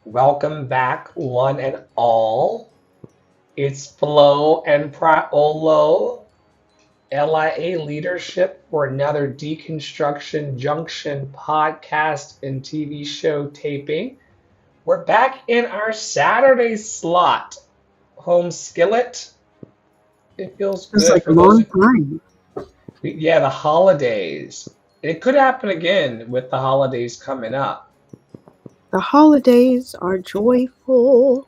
Welcome back, one and all. It's Flo and Praolo, LIA Leadership, for another Deconstruction Junction podcast and TV show taping. We're back in our Saturday slot. Home skillet. It feels It's good like a for those. long time. Yeah, the holidays. It could happen again with the holidays coming up. The holidays are joyful.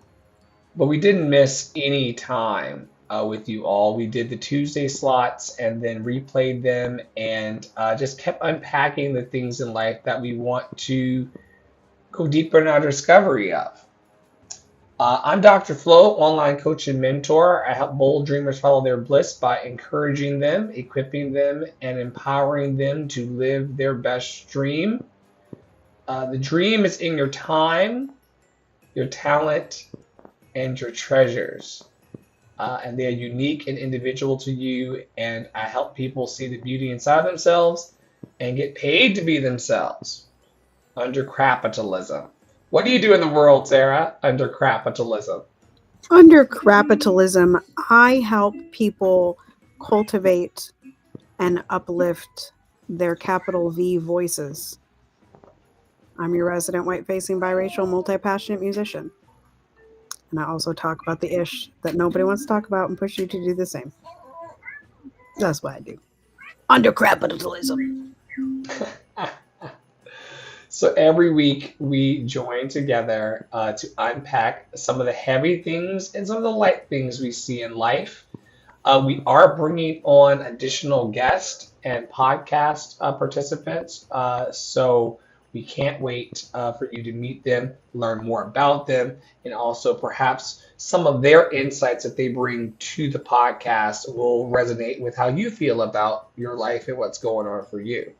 But we didn't miss any time with you all. We did the Tuesday slots and then replayed them and just kept unpacking the things in life that we want to go deeper in our discovery of. I'm Dr. Flo, online coach and mentor. I help bold dreamers follow their bliss by encouraging them, equipping them, and empowering them to live their best dream. The dream is in your time, your talent, and your treasures. And they are unique and individual to you. And I help people see the beauty inside themselves and get paid to be themselves under capitalism. What do you do in the world, Sarah, under capitalism? Under capitalism, I help people cultivate and uplift their capital V voices. I'm your resident white-facing biracial multi-passionate musician. And I also talk about the ish that nobody wants to talk about and push you to do the same. That's what I do. Under capitalism. So every week we join together to unpack some of the heavy things and some of the light things we see in life. We are bringing on additional guests and podcast participants. So we can't wait for you to meet them, learn more about them, and also perhaps some of their insights that they bring to the podcast will resonate with how you feel about your life and what's going on for you.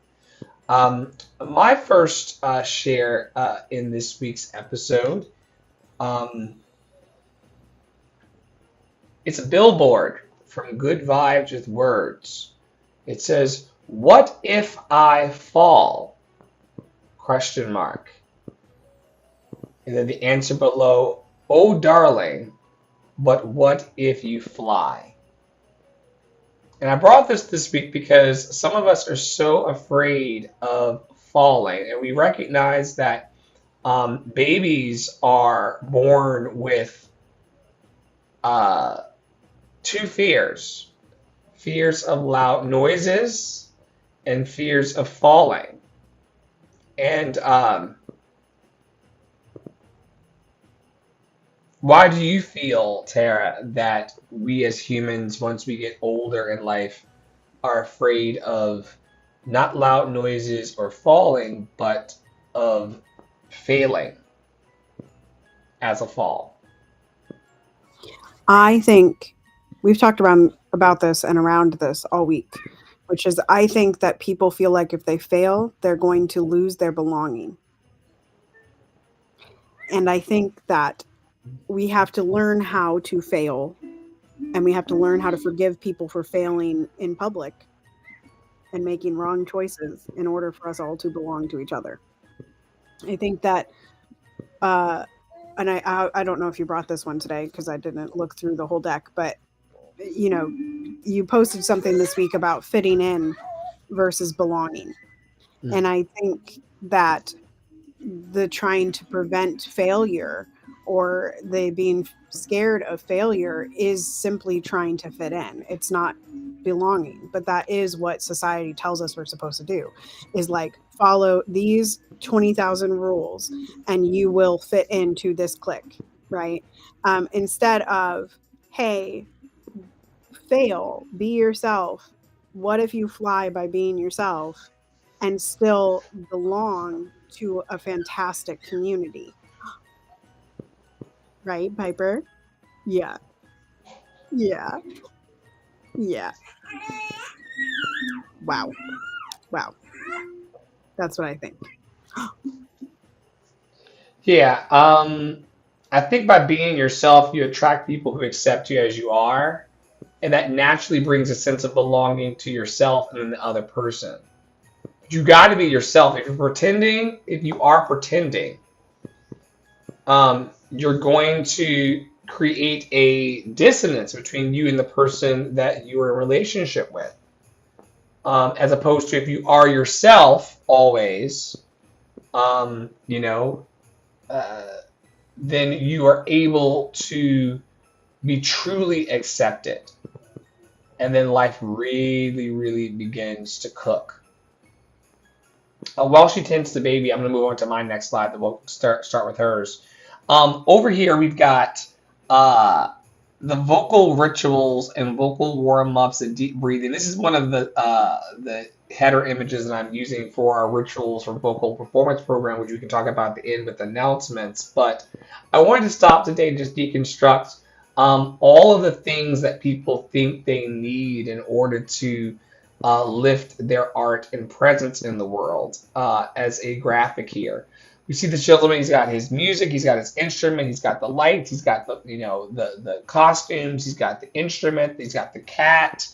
My first share in this week's episode, um, it's a billboard from Good Vibes with Words. It says, "What if I fall?" Question mark. And then the answer below, "Oh darling, but what if you fly?" And I brought this week because some of us are so afraid of falling, and we recognize that babies are born with uh, two fears of loud noises and fears of falling. And why do you feel, Tara, that we as humans, once we get older in life, are afraid of not loud noises or falling, but of failing as a fall? I think we've talked about this and around this all week, which is I think that people feel like if they fail, they're going to lose their belonging. And I think that we have to learn how to fail, and we have to learn how to forgive people for failing in public and making wrong choices in order for us all to belong to each other. I think that and I don't know if you brought this one today because I didn't look through the whole deck, but you posted something this week about fitting in versus belonging. Mm. And I think that the trying to prevent failure or the being scared of failure is simply trying to fit in. It's not belonging, but that is what society tells us we're supposed to do, is like follow these 20,000 rules and you will fit into this clique, right? Instead of, hey, fail, be yourself. What if you fly by being yourself and still belong to a fantastic community? Right, Piper? Yeah. Yeah. Yeah. Wow. Wow. That's what I think. Yeah, I think by being yourself, you attract people who accept you as you are, and that naturally brings a sense of belonging to yourself and then the other person. You got to be yourself. If you are pretending, you're going to create a dissonance between you and the person that you're in a relationship with. As opposed to if you are yourself always, you know, uh, then you are able to be truly accepted. And then life really, really begins to cook. While she tends the baby, I'm going to move on to my next slide. That we'll start with hers. Over here, we've got uh, the vocal rituals and vocal warm ups and deep breathing. This is one of the header images that I'm using for our rituals for vocal performance program, which we can talk about at the end with announcements. But I wanted to stop today and just deconstruct all of the things that people think they need in order to lift their art and presence in the world as a graphic here. We see this gentleman. He's got his music. He's got his instrument. He's got the lights. He's got the costumes. He's got the instrument. He's got the cat,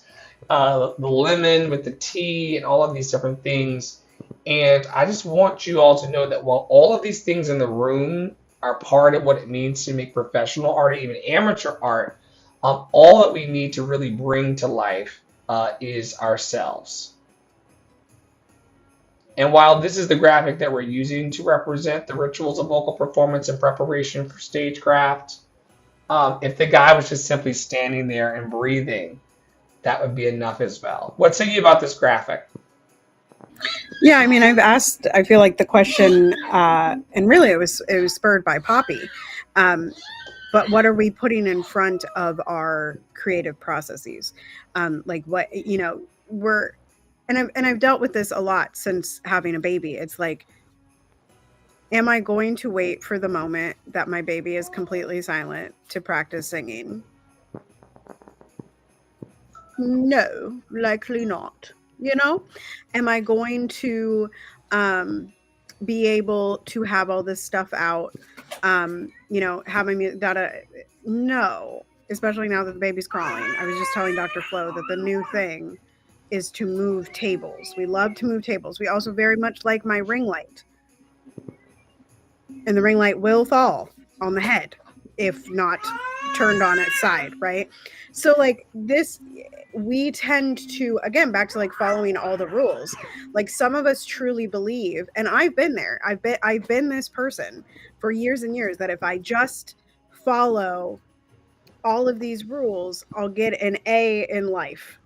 the lemon with the tea, and all of these different things. And I just want you all to know that while all of these things in the room are part of what it means to make professional art, or even amateur art, all that we need to really bring to life is ourselves. And while this is the graphic that we're using to represent the rituals of vocal performance and preparation for stagecraft, if the guy was just simply standing there and breathing, that would be enough as well. What say you about this graphic? Yeah, I mean, I've asked. I feel like the question, and really, it was spurred by Poppy. But what are we putting in front of our creative processes? Like what we're, and I've dealt with this a lot since having a baby. It's like, am I going to wait for the moment that my baby is completely silent to practice singing? No, likely not. Am I going to um, be able to have all this stuff out? Having me that no, especially now that the baby's crawling. I was just telling Dr. Flo that the new thing is to move tables. We love to move tables. We also very much like my ring light, and the ring light will fall on the head if not turned on its side, right? So like this, we tend to, again, back to like following all the rules. Like some of us truly believe, and I've been there, I've been this person for years and years, that if I just follow all of these rules, I'll get an A in life.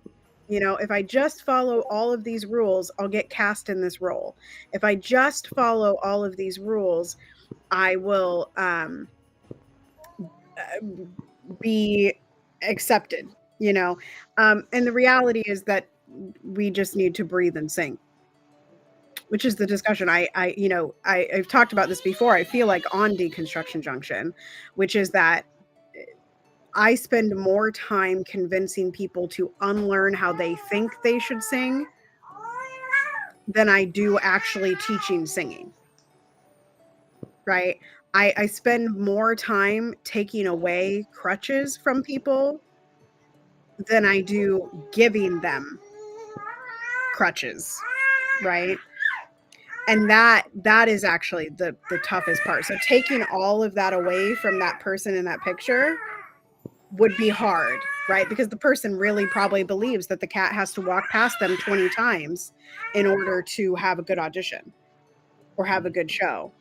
If I just follow all of these rules, I'll get cast in this role. If I just follow all of these rules, I will be accepted. And the reality is that we just need to breathe and sing, which is the discussion. I've talked about this before. I feel like on Deconstruction Junction, which is that I spend more time convincing people to unlearn how they think they should sing than I do actually teaching singing. Right? I spend more time taking away crutches from people than I do giving them crutches, right? And that is actually the toughest part. So taking all of that away from that person in that picture would be hard, right? Because the person really probably believes that the cat has to walk past them 20 times in order to have a good audition or have a good show.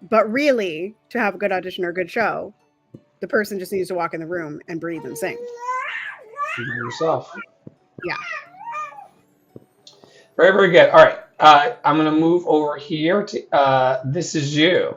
But really, to have a good audition or a good show, the person just needs to walk in the room and breathe and sing. Be yourself. Yeah. Very, very good. All right. I'm going to move over here to This Is You.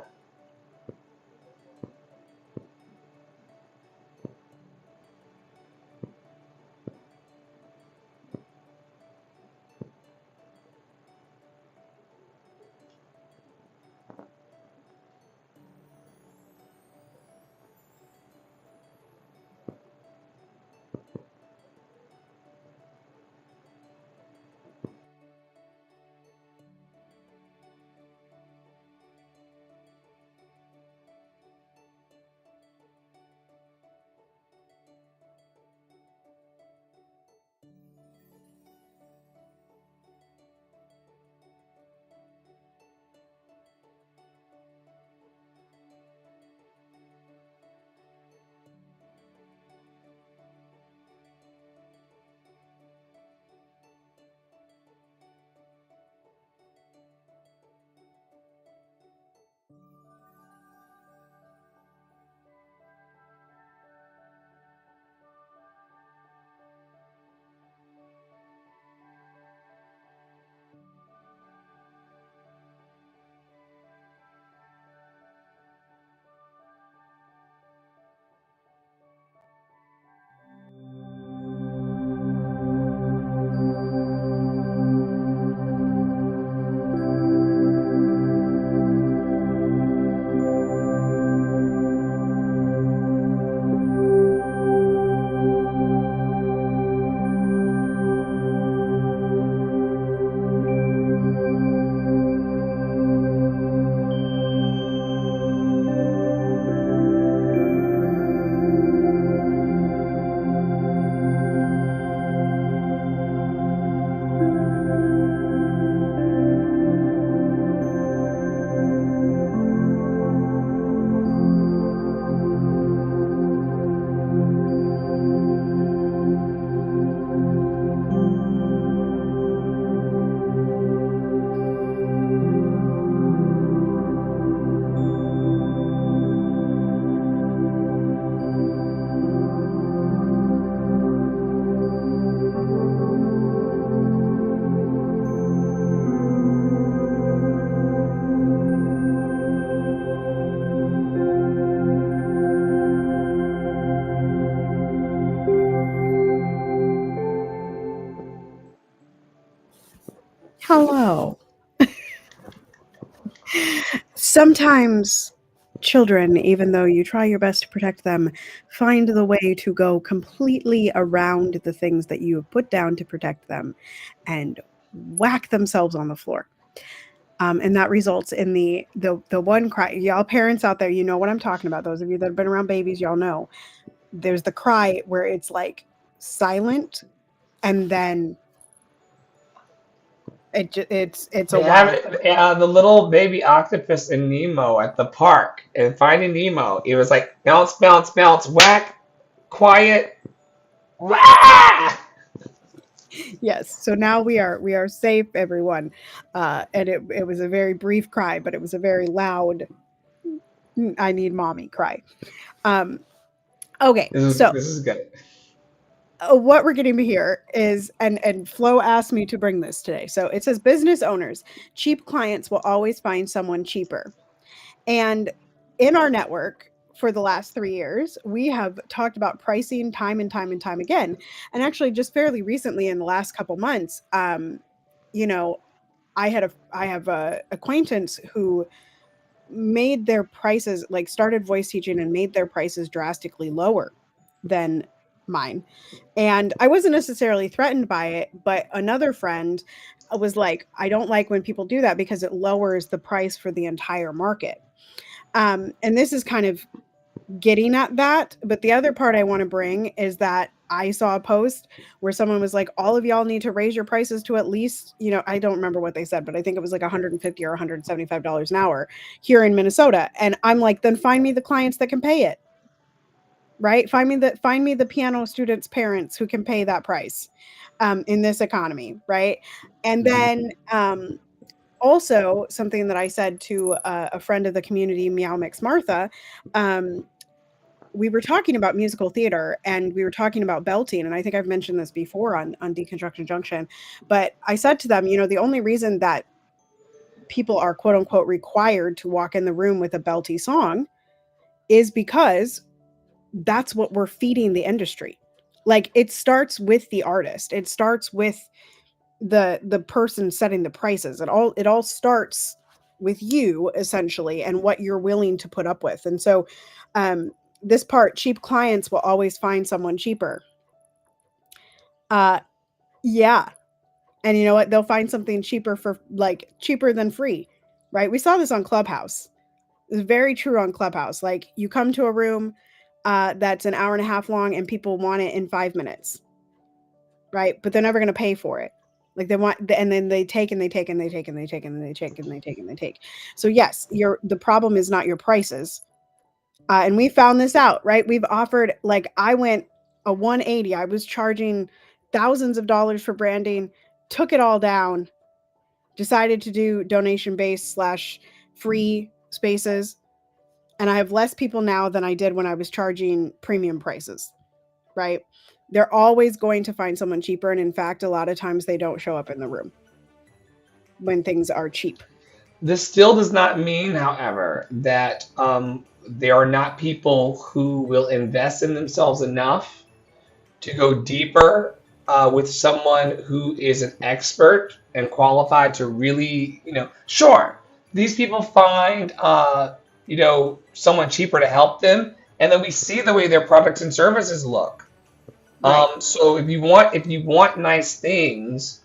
Sometimes children, even though you try your best to protect them, find the way to go completely around the things that you have put down to protect them and whack themselves on the floor. And that results in the one cry. Y'all parents out there, you know what I'm talking about. Those of you that have been around babies, y'all know. There's the cry where it's like silent, and then it's a They have wail. it, the little baby octopus in Nemo at the park and Finding Nemo. It was like bounce, bounce, bounce, whack, quiet, wah! Yes. So now we are safe, everyone. And it was a very brief cry, but it was a very loud I need mommy cry. Um, okay, so This is good. what we're getting to here is, and Flo asked me to bring this today. So it says business owners, cheap clients will always find someone cheaper. And in our network for the last 3 years, we have talked about pricing time and time and time again. And actually, just fairly recently, in the last couple months, you know, I have a acquaintance who made their prices, like started voice teaching and made their prices drastically lower than mine. And I wasn't necessarily threatened by it, but another friend was like, I don't like when people do that because it lowers the price for the entire market. And this is kind of getting at that. But the other part I want to bring is that I saw a post where someone was like, all of y'all need to raise your prices to at least, I don't remember what they said, but I think it was like 150 or $175 an hour here in Minnesota. And I'm like, then find me the clients that can pay it. Right? Find me the piano students' parents who can pay that price in this economy, right? And then also something that I said to a friend of the community, Meow Mix Martha, um, we were talking about musical theater and we were talking about belting. And I think I've mentioned this before on Deconstruction Junction. But I said to them, the only reason that people are quote unquote required to walk in the room with a belty song is because that's what we're feeding the industry. Like it starts with the artist. It starts with the person setting the prices. It all starts with you essentially and what you're willing to put up with. And so this part, cheap clients will always find someone cheaper. Uh yeah. And you know what? They'll find something cheaper for like cheaper than free. Right? We saw this on Clubhouse. It's very true on Clubhouse. Like you come to a room that's an hour and a half long and people want it in 5 minutes. Right? But they're never going to pay for it. Like they want, and then they take and they take and they take and they take and they take and they take and they take. So yes, the problem is not your prices. And we found this out, right? We've offered, like, I went a 180. I was charging thousands of dollars for branding, took it all down, decided to do donation based / free spaces. And I have less people now than I did when I was charging premium prices, right? They're always going to find someone cheaper. And in fact, a lot of times they don't show up in the room when things are cheap. This still does not mean, however, that there are not people who will invest in themselves enough to go deeper with someone who is an expert and qualified to really, sure, these people find, someone cheaper to help them, and then we see the way their products and services look. Right. So if you want nice things,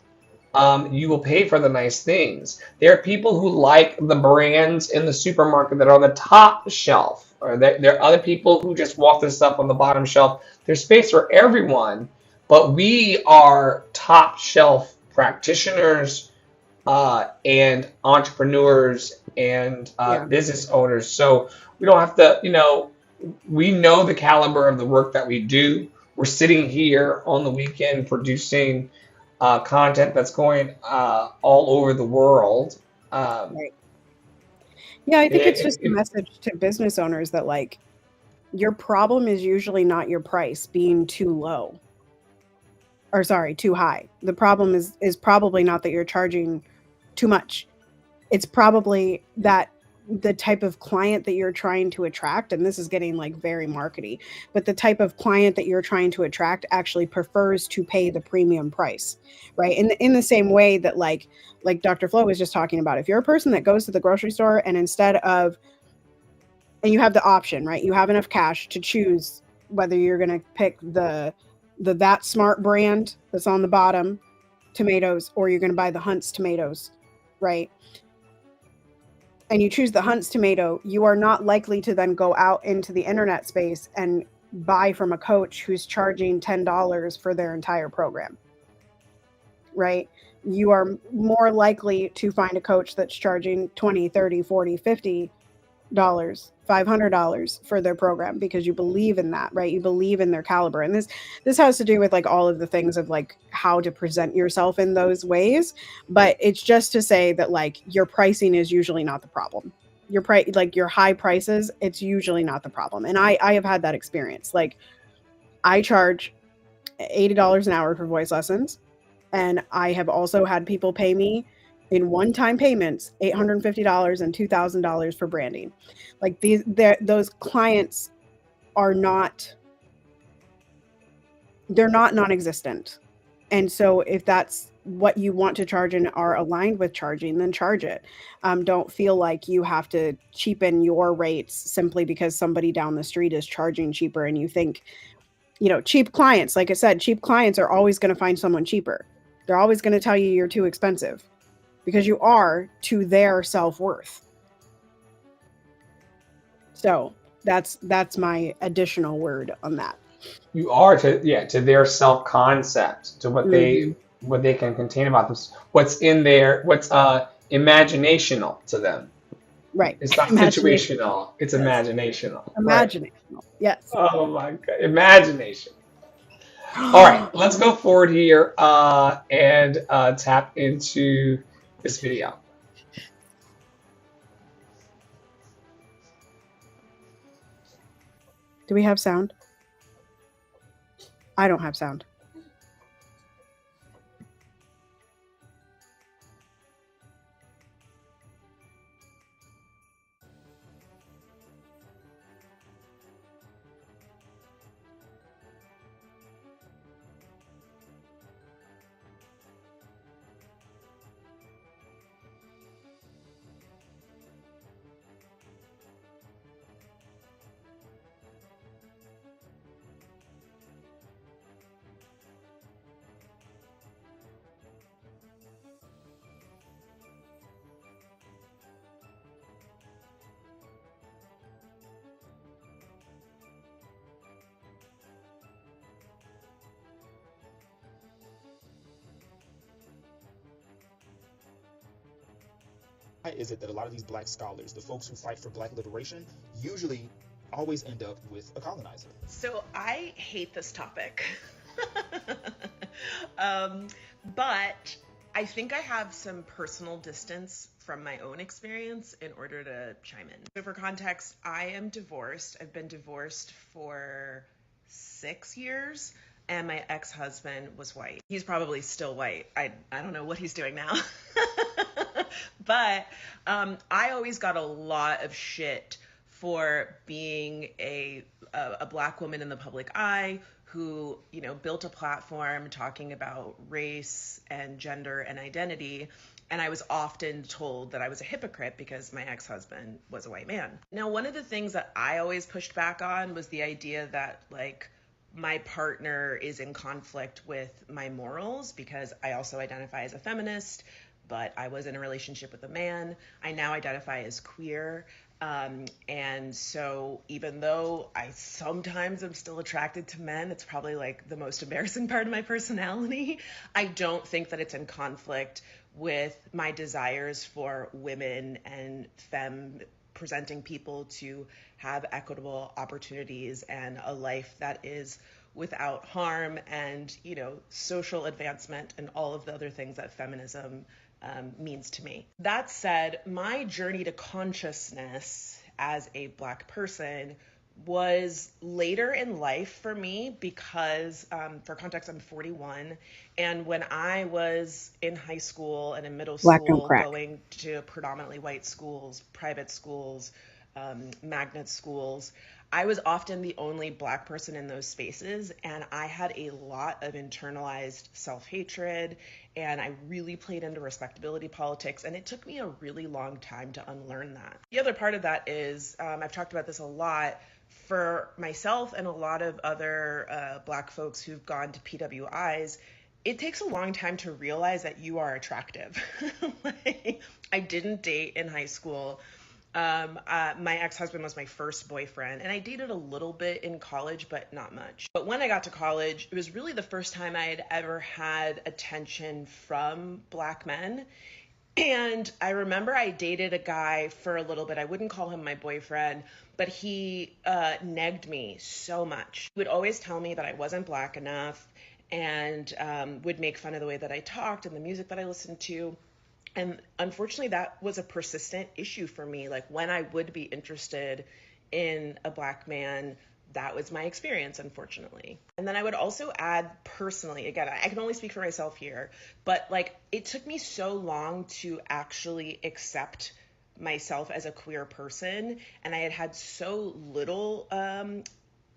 you will pay for the nice things. There are people who like the brands in the supermarket that are on the top shelf, or there are other people who just walk this up on the bottom shelf. There's space for everyone, but we are top shelf practitioners and entrepreneurs and Yeah. business owners. So we don't have to, we know the caliber of the work that we do. We're sitting here on the weekend producing content that's going all over the world. Um, Right. Yeah, I think it's it, just a it, message to business owners that, like, your problem is usually not your price being too low, or sorry, too high. The problem is probably not that you're charging too much. It's probably that the type of client that you're trying to attract, and this is getting like very markety, but the type of client that you're trying to attract actually prefers to pay the premium price, right? In the same way that like Dr. Flo was just talking about, if you're a person that goes to the grocery store and instead of, and you have the option, right? You have enough cash to choose whether you're going to pick the That Smart brand that's on the bottom tomatoes, or you're going to buy the Hunt's tomatoes, right? And you choose the Hunt's tomato, you are not likely to then go out into the internet space and buy from a coach who's charging $10 for their entire program, right? You are more likely to find a coach that's charging 20, 30, 40, $50, $500 for their program, because you believe in that, right? You believe in their caliber. And this has to do with like all of the things of like how to present yourself in those ways. But it's just to say that like your pricing is usually not the problem. Your price, like your high prices, it's usually not the problem. And I have had that experience. Like I charge $80 an hour for voice lessons. And I have also had people pay me in one-time payments $850 and $2,000 for branding. Like those clients are not, they're not non-existent. And so if that's what you want to charge and are aligned with charging, then charge it. Don't feel like you have to cheapen your rates simply because somebody down the street is charging cheaper and you think, cheap clients, like I said, cheap clients are always going to find someone cheaper. They're always going to tell you you're too expensive, because you are to their self-worth. So that's my additional word on that. You are to their self concept, to Mm-hmm. what they can contain about this, what's in there, what's imaginational to them. Right. It's not Imagination. situational, it's Yes. imaginational. Right. Imaginational. Yes. Oh my God. Imagination. All right, let's go forward here and tap into this video. Do we have sound? I don't have sound. Why is it that a lot of these black scholars, the folks who fight for black liberation, usually always end up with a colonizer? So I hate this topic. um, but I think I have some personal distance from my own experience in order to chime in. So, for context, I am divorced. I've been divorced for 6 years, and my ex husband was white. He's probably still white. I don't know what he's doing now. But I always got a lot of shit for being a black woman in the public eye who, built a platform talking about race and gender and identity. And I was often told that I was a hypocrite because my ex-husband was a white man. Now, one of the things that I always pushed back on was the idea that, like, my partner is in conflict with my morals, because I also identify as a feminist, but I was in a relationship with a man. I now identify as queer. And so even though I sometimes am still attracted to men, it's probably like the most embarrassing part of my personality. I don't think that it's in conflict with my desires for women and femme presenting people to have equitable opportunities and a life that is without harm and, social advancement and all of the other things that feminism means to me. That said, my journey to consciousness as a black person was later in life for me because, for context, I'm 41. And when I was in high school and in middle Black don't school, crack. going to predominantly white schools, private schools, magnet schools, I was often the only Black person in those spaces, and I had a lot of internalized self-hatred, and I really played into respectability politics, and it took me a really long time to unlearn that. The other part of that is, I've talked about this a lot, for myself and a lot of other Black folks who've gone to PWIs, it takes a long time to realize that you are attractive. Like, I didn't date in high school. My ex-husband was my first boyfriend, and I dated a little bit in college, but not much. But when I got to college, it was really the first time I had ever had attention from Black men. And I remember I dated a guy for a little bit. I wouldn't call him my boyfriend, but he negged me so much. He would always tell me that I wasn't Black enough, and would make fun of the way that I talked and the music that I listened to. And unfortunately, that was a persistent issue for me. Like, when I would be interested in a Black man, that was my experience, unfortunately. And then I would also add personally, again, I can only speak for myself here, but like, it took me so long to actually accept myself as a queer person. And I had had so little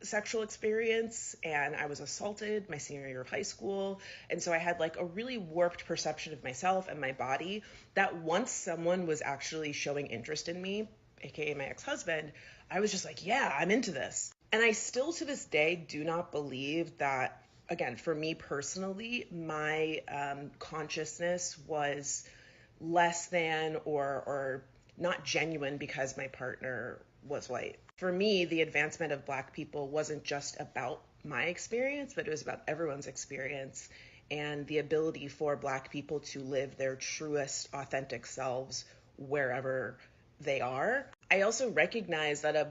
sexual experience, and I was assaulted my senior year of high school. And so I had like a really warped perception of myself and my body, that once someone was actually showing interest in me, aka my ex-husband, I was just like, yeah, I'm into this. And I still to this day do not believe that, again, for me personally, my consciousness was less than or not genuine because my partner was white. For me, the advancement of Black people wasn't just about my experience, but it was about everyone's experience, and the ability for Black people to live their truest, authentic selves wherever they are. I also recognize that a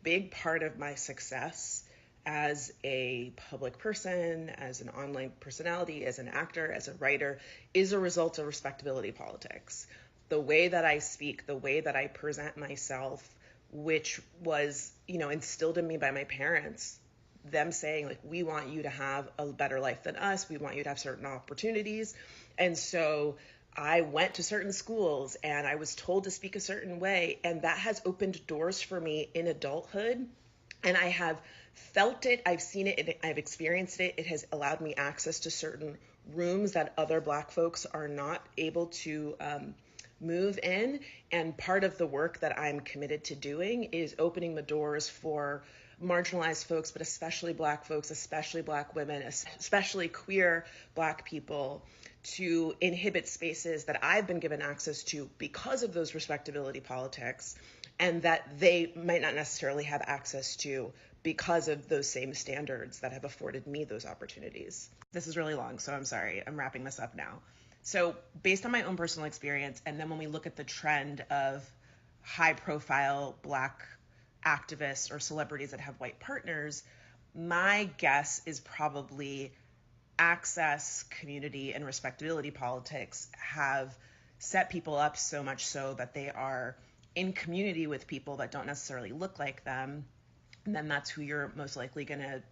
big part of my success as a public person, as an online personality, as an actor, as a writer, is a result of respectability politics. The way that I speak, the way that I present myself, which was, instilled in me by my parents, them saying, like, we want you to have a better life than us, we want you to have certain opportunities. And so I went to certain schools and I was told to speak a certain way, and that has opened doors for me in adulthood. And I have felt it, I've seen it, I've experienced it. It has allowed me access to certain rooms that other Black folks are not able to move in. And part of the work that I'm committed to doing is opening the doors for marginalized folks, but especially Black folks, especially Black women, especially queer Black people, to inhibit spaces that I've been given access to because of those respectability politics, and that they might not necessarily have access to because of those same standards that have afforded me those opportunities. This is really long, so I'm sorry. I'm wrapping this up now. So based on my own personal experience, and then when we look at the trend of high-profile Black activists or celebrities that have white partners, my guess is probably access, community, and respectability politics have set people up so much so that they are in community with people that don't necessarily look like them. And then that's who you're most likely going to,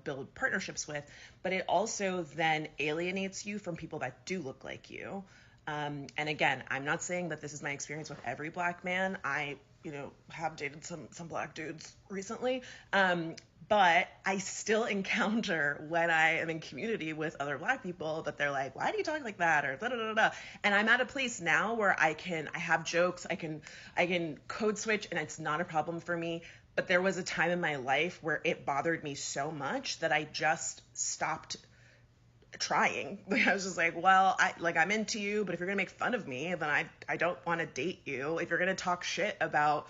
build partnerships with. But it also then alienates you from people that do look like you. And again, I'm not saying that this is my experience with every Black man. I, have dated some Black dudes recently. But I still encounter, when I am in community with other Black people, that they're like, why do you talk like that? Or da da da da. And I'm at a place now where I have jokes, I can code switch, and it's not a problem for me. But there was a time in my life where it bothered me so much that I just stopped trying. I was just like, well, I'm into you, but if you're gonna make fun of me, then I don't want to date you. If you're gonna talk shit about,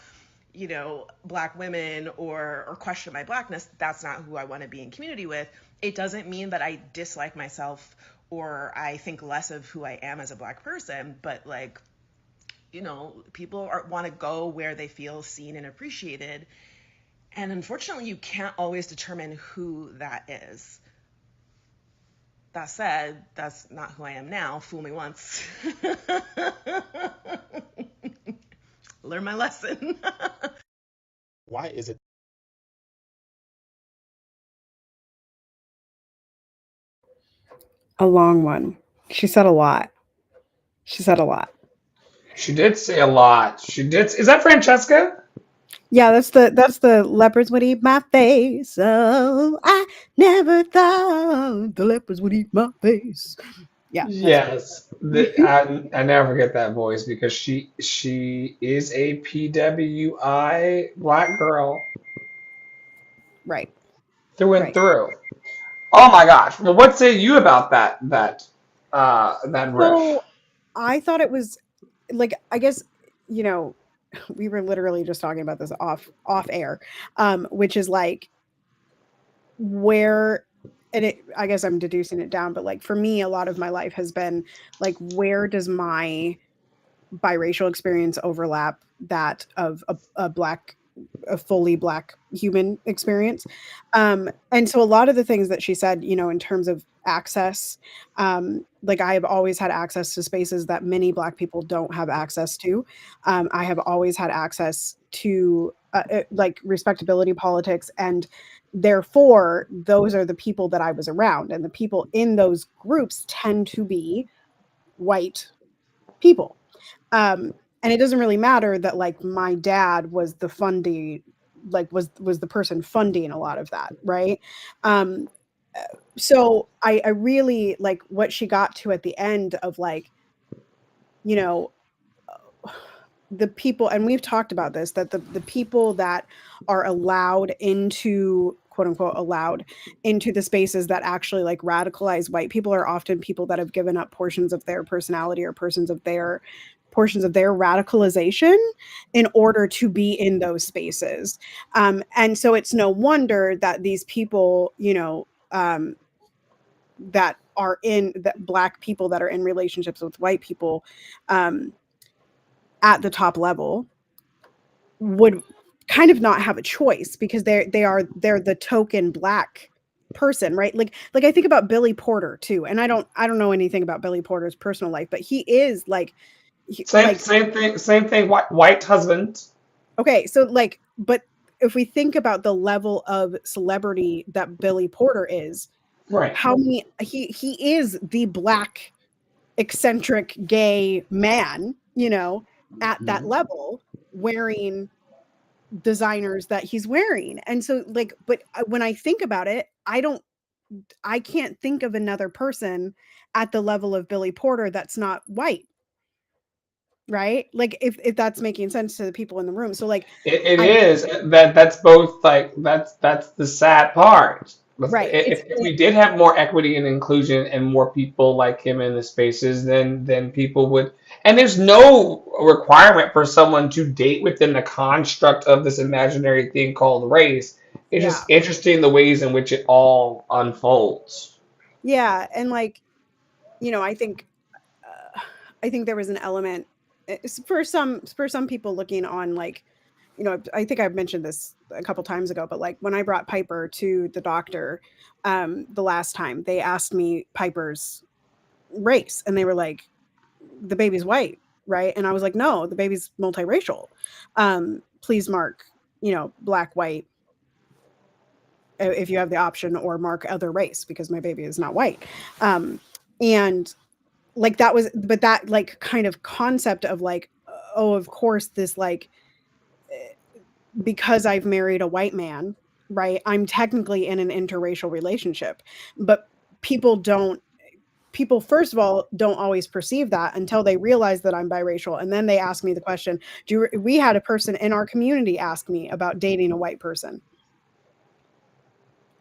Black women or question my Blackness, that's not who I want to be in community with. It doesn't mean that I dislike myself or I think less of who I am as a Black person, but people want to go where they feel seen and appreciated. And unfortunately, you can't always determine who that is. That said, that's not who I am now. Fool me once. Learn my lesson. Why is it A long one. She said a lot. She said a lot. She did say a lot. She did. Is that Francesca? Yeah, that's the leopards would eat my face. Oh, I never thought the leopards would eat my face. Yeah, that's her. Yes. I never forget that voice because she is a PWI black girl Right, through and right. through. Oh my gosh. Well, what say you about that riff? So I thought it was like, I guess, you know, we were literally just talking about this off air, which is like where, and it, I guess I'm deducing it down, but like for me, a lot of my life has been like, where does my biracial experience overlap that of a black, a fully black human experience. And so a lot of the things that she said, in terms of access, like I have always had access to spaces that many black people don't have access to. I have always had access to like respectability politics, and therefore those are the people that I was around, and the people in those groups tend to be white people. um and it doesn't really matter that like my dad was the funding, like was the person funding a lot of that, right? um so I really like what she got to at the end of like, you know the people, and we've talked about this, that the people that are allowed into, quote unquote allowed into the spaces that actually like radicalize white people are often people that have given up portions of their personality or portions of their radicalization in order to be in those spaces. And so it's no wonder that these people, that are in that black people that are in relationships with white people, um, at the top level, would kind of not have a choice because they're the token black person, right? Like I think about Billy Porter too, and I don't know anything about Billy Porter's personal life, but he is like, Same like, same thing. Same thing. White husband. okay, so like, but if we think about the level of celebrity that Billy Porter is, Right. how many he is the black eccentric gay man, at that Mhm. level, wearing designers that he's wearing. And so like, but when I think about it, I can't think of another person at the level of Billy Porter that's not white, right? Like if that's making sense to the people in the room. So like It I is that's both like that's the sad part. right, If we did have more equity and inclusion and more people like him in the spaces, then people would. And there's no requirement for someone to date within the construct of this imaginary thing called race. It's yeah. just interesting the ways in which it all unfolds. Yeah, and like, I think I think there was an element, for some people looking on like, I think I've mentioned this a couple times ago, but like when I brought Piper to the doctor, the last time, they asked me Piper's race, and they were like, the baby's white, right? And I was like, no, the baby's multiracial. Please mark, black, white, if you have the option, or mark other race because my baby is not white. And like that was, but that like kind of concept of like, oh, of course, this like, because I've married a white man, right? I'm technically in an interracial relationship, but people don't people first of all don't always perceive that until they realize that I'm biracial, and then they ask me the question. We had a person in our community ask me about dating a white person.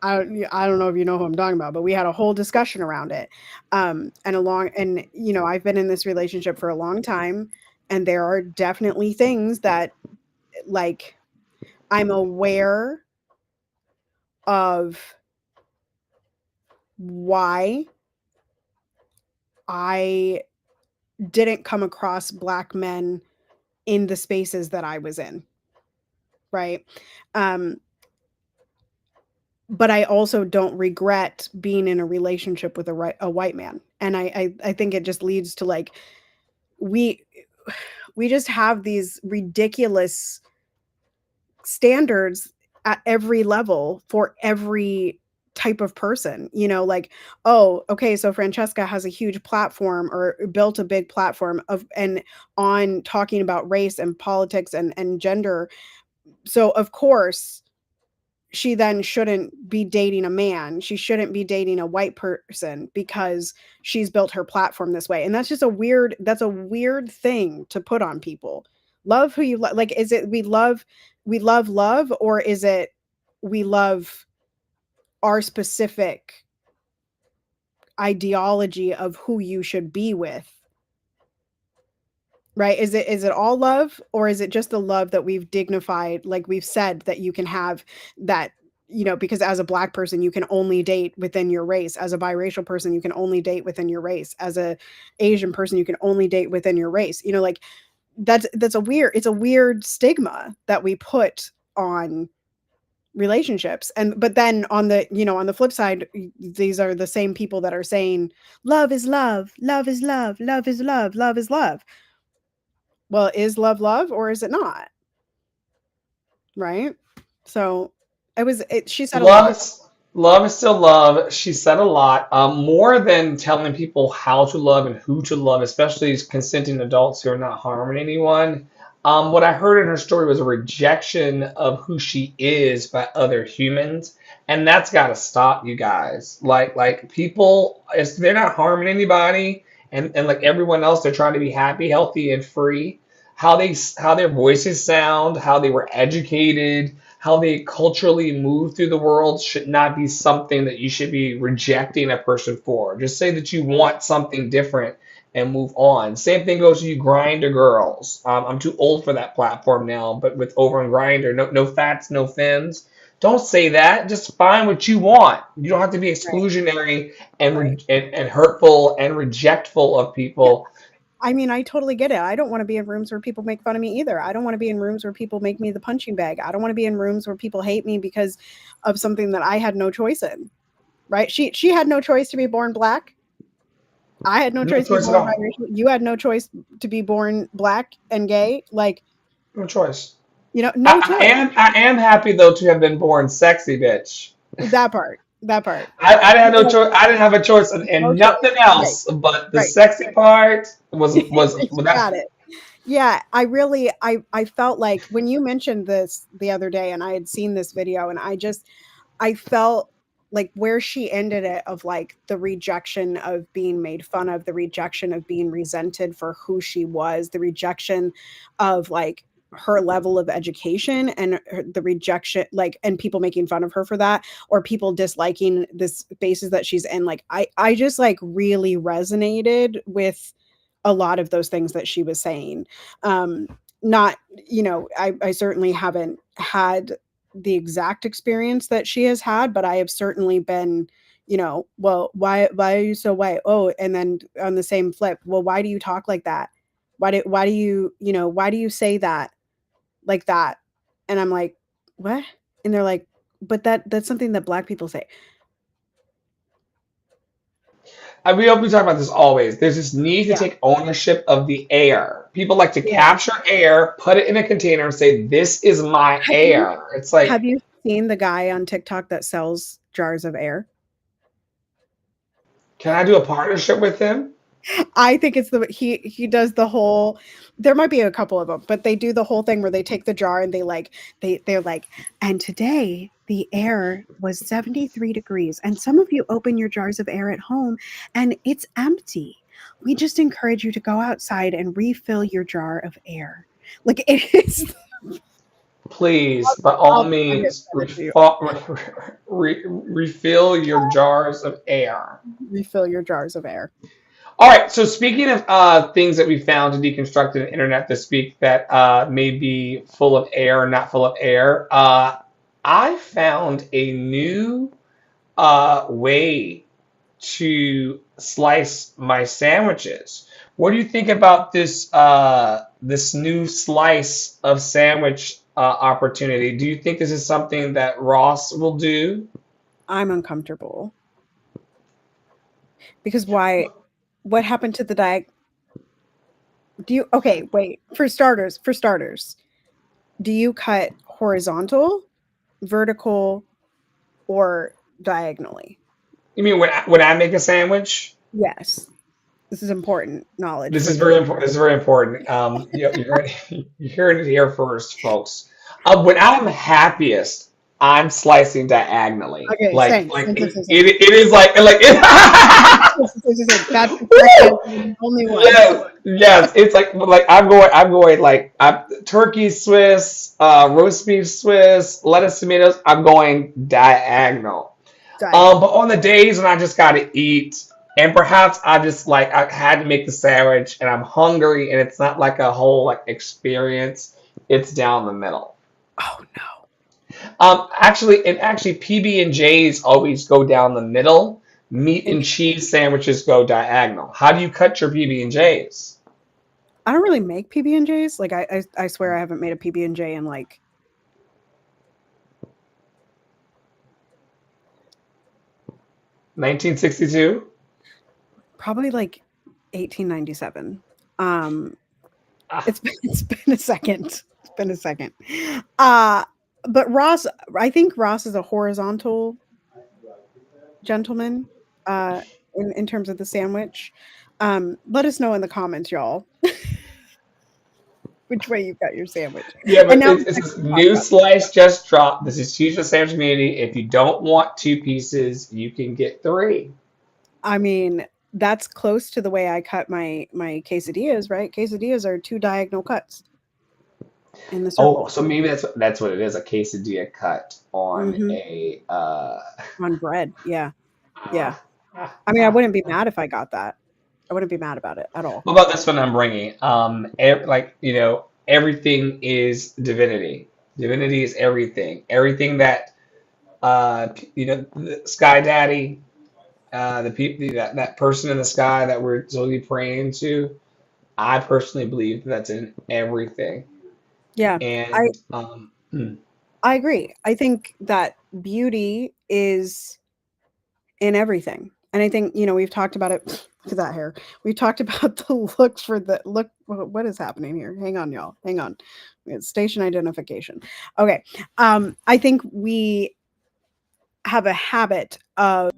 I don't know if you know who I'm talking about, but we had a whole discussion around it. And I've been in this relationship for a long time, and there are definitely things that like I'm aware of why I didn't come across black men in the spaces that I was in, right? Um, but I also don't regret being in a relationship with a white man, and I think it just leads to like, we we just have these ridiculous standards at every level for every type of person, you know, like, oh, okay, so Francesca has a huge platform or built a big platform of and on talking about race and politics and gender. So of course she then shouldn't be dating a man. She shouldn't be dating a white person because she's built her platform this way. And that's just that's a weird thing to put on people. Love who you like. Is it we love, or is it we love our specific ideology of who you should be with? Right? Is it all love, or is it just the love that we've dignified, like we've said that you can have that, you know, because as a Black person you can only date within your race, as a biracial person you can only date within your race, as a Asian person you can only date within your race, you know, like that's a weird, it's a weird stigma that we put on relationships. And but then on the, you know, on the flip side, these are the same people that are saying love is love, love is love, love is love, love is love. Well, is love love, or is it not? Right? So she said a Love lot. is love is still love. She said a lot. More than telling people how to love and who to love, especially as consenting adults who are not harming anyone. What I heard in her story was a rejection of who she is by other humans, and that's got to stop, you guys. Like people, they're not harming anybody, and like everyone else, they're trying to be happy, healthy, and free. How their voices sound, how they were educated, how they culturally move through the world should not be something that you should be rejecting a person for. Just say that you want something different and move on. Same thing goes to you Grinder girls. I'm too old for that platform now, but with over on Grinder, no fats, no fins. Don't say that. Just find what you want. You don't have to be Right. exclusionary Right. and hurtful and rejectful of Yeah. people. I mean, I totally get it. I don't want to be in rooms where people make fun of me either. I don't want to be in rooms where people make me the punching bag. I don't want to be in rooms where people hate me because of something that I had no choice in. Right? She had no choice to be born Black. I had no No choice to be choice at born all. biracial. You had no choice to be born Black and gay. Like, No choice. you know, no choice. I am happy though to have been born sexy, bitch. That part. That part. I didn't have no You know, choice. I didn't have a choice no in choice. nothing Right. else. But the Right. sexy part was You well, that got it. Yeah, I felt like when you mentioned this the other day and I had seen this video, and I felt like where she ended it, of like the rejection of being made fun of, the rejection of being resented for who she was, the rejection of like her level of education, and the rejection, like, and people making fun of her for that, or people disliking this spaces that she's in. Like I just like really resonated with a lot of those things that she was saying. Um, not, you know, I certainly haven't had the exact experience that she has had, but I have certainly been, you know, well, why are you so white? Oh, and then on the same flip, well, why do you talk like that? Why do you, you know, why do you say that like that? And I'm like, what? And they're like, but that's something that Black people say. we talk about this always. There's this need to Yeah. take ownership of the air. People like to Yeah. capture air, put it in a container, and say, "This is my Have you air." It's like, have you seen the guy on TikTok that sells jars of air? can I do a partnership with him? I think it's he does the whole, there might be a couple of them, but they do the whole thing where they take the jar and they're like, and today the air was 73 degrees, and some of you open your jars of air at home and it's empty. We just encourage you to go outside and refill your jar of air. Like it is. Please, by all I'll get means, send it to you. refill your jars of air. Refill your jars of air. All right. So speaking of things that we found to deconstruct in the internet this week that may be full of air or not full of air, I found a new way to slice my sandwiches. What do you think about this new slice of sandwich opportunity? Do you think this is something that Ross will do? I'm uncomfortable because why? What happened to the diet? Do you, okay, wait, for starters, do you cut horizontal, vertical, or diagonally. You mean when I make a sandwich? Yes. This is important knowledge This for is the very important. This is very important. You're hearing it here first, folks. When I'm happiest, I'm slicing diagonally. Okay, same. Like Same, same, same, same. it is like Same, same, same. That's Woo! the only one. Yes, yes. It's like I'm going like turkey Swiss, roast beef Swiss, lettuce, tomatoes. I'm going diagonal. Diagonal. But on the days when I just gotta eat, and perhaps I just like I had to make the sandwich and I'm hungry and it's not like a whole like experience, it's down the middle. Oh no. Actually PB and J's always go down the middle. Meat and Interesting. cheese sandwiches go diagonal. How do you cut your PB and J's? I don't really make PB and J's. Like I swear I haven't made a PB and J in like 1962. probably like 1897. Ah, It's been a second. It's been a second. Uh but Ross, I think Ross is a horizontal gentleman in terms of the sandwich. Let us know in the comments, y'all, which way you got your sandwich. yeah, And but now it's let's this talk new about slice just dropped. This is Cheese Sandwich Community. If you don't want two pieces, you can get three. I mean, that's close to the way I cut my quesadillas, right? Quesadillas are two diagonal cuts in the Oh, circle. so maybe that's what it is, a quesadilla cut on Hmm. a On bread. Yeah. Yeah. ah, ah, I mean, I ah. wouldn't be mad if I got that. I wouldn't be mad about it at all. What about this one I'm bringing? Like everything is divinity. Divinity is everything. Everything that the Sky Daddy, the people that person in the sky that we're totally praying to. I personally believe that's in everything. Yeah. I And I agree. I think that beauty is in everything. And I think, we've talked about it. Look at that hair. We've talked about the look for the look. What is happening here? Hang on, y'all. Hang on. It's station identification. Okay. I think we have a habit of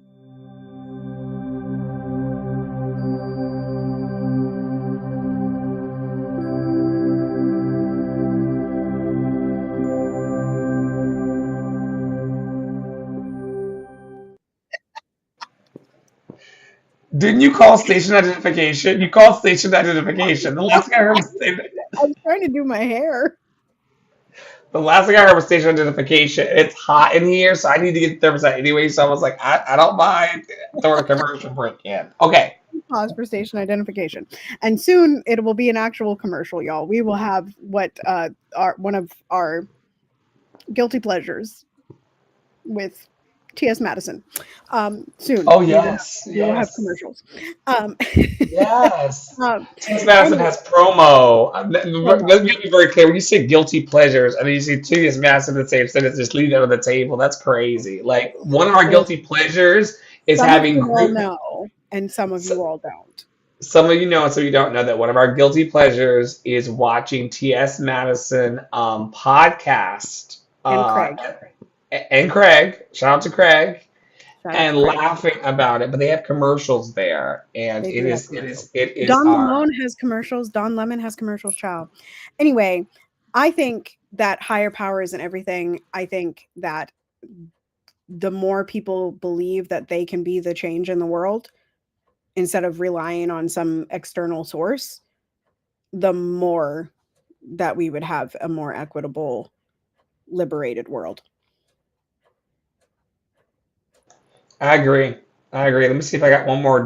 didn't you call station identification? You called station identification. I was trying to do my hair. The last thing I heard was station identification. It's hot in here, so I need to get the thermostat anyway. So I was like, I don't mind throwing a commercial break in. Okay. Pause for station identification. And soon it will be an actual commercial, y'all. We will have what our one of our guilty pleasures with T.S. Madison. Soon Oh we will yes, have yes, commercials. Um, yes. um, T.S. Madison anyway, has promo. promo. Let me be very clear. When you say guilty pleasures, and then you see T.S. Madison in the same sentence, just leave that on the table. That's crazy. Like one of our Well, guilty pleasures is some of having you all group. know, and some of you all don't. Some of you know and some of you don't know that one of our guilty pleasures is watching T.S. Madison podcast And Craig. and Craig. Shout out to Craig Shout out to and Craig. laughing about it. But they have commercials there, and They it do have is it is commercials. it is Don our Lemon has commercials. Don Lemon has commercials, child. Anyway, I think that higher power isn't everything. I think that the more people believe that they can be the change in the world instead of relying on some external source, the more that we would have a more equitable, liberated world. I agree. I agree. Let me see if I got one more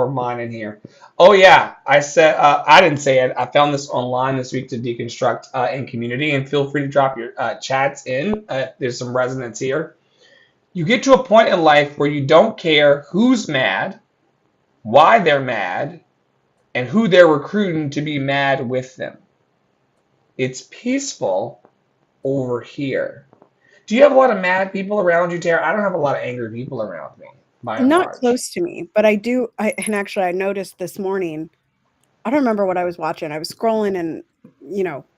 of mine in here. Oh yeah, I said I didn't say it. I found this online this week to deconstruct in community, and feel free to drop your chats in. There's some resonance here. You get to a point in life where you don't care who's mad, why they're mad, and who they're recruiting to be mad with them. It's peaceful over here. Do you have a lot of mad people around you, Tara? I don't have a lot of angry people around me, by and Not large. close to me, but I do. And actually, I noticed this morning. I don't remember what I was watching. I was scrolling, and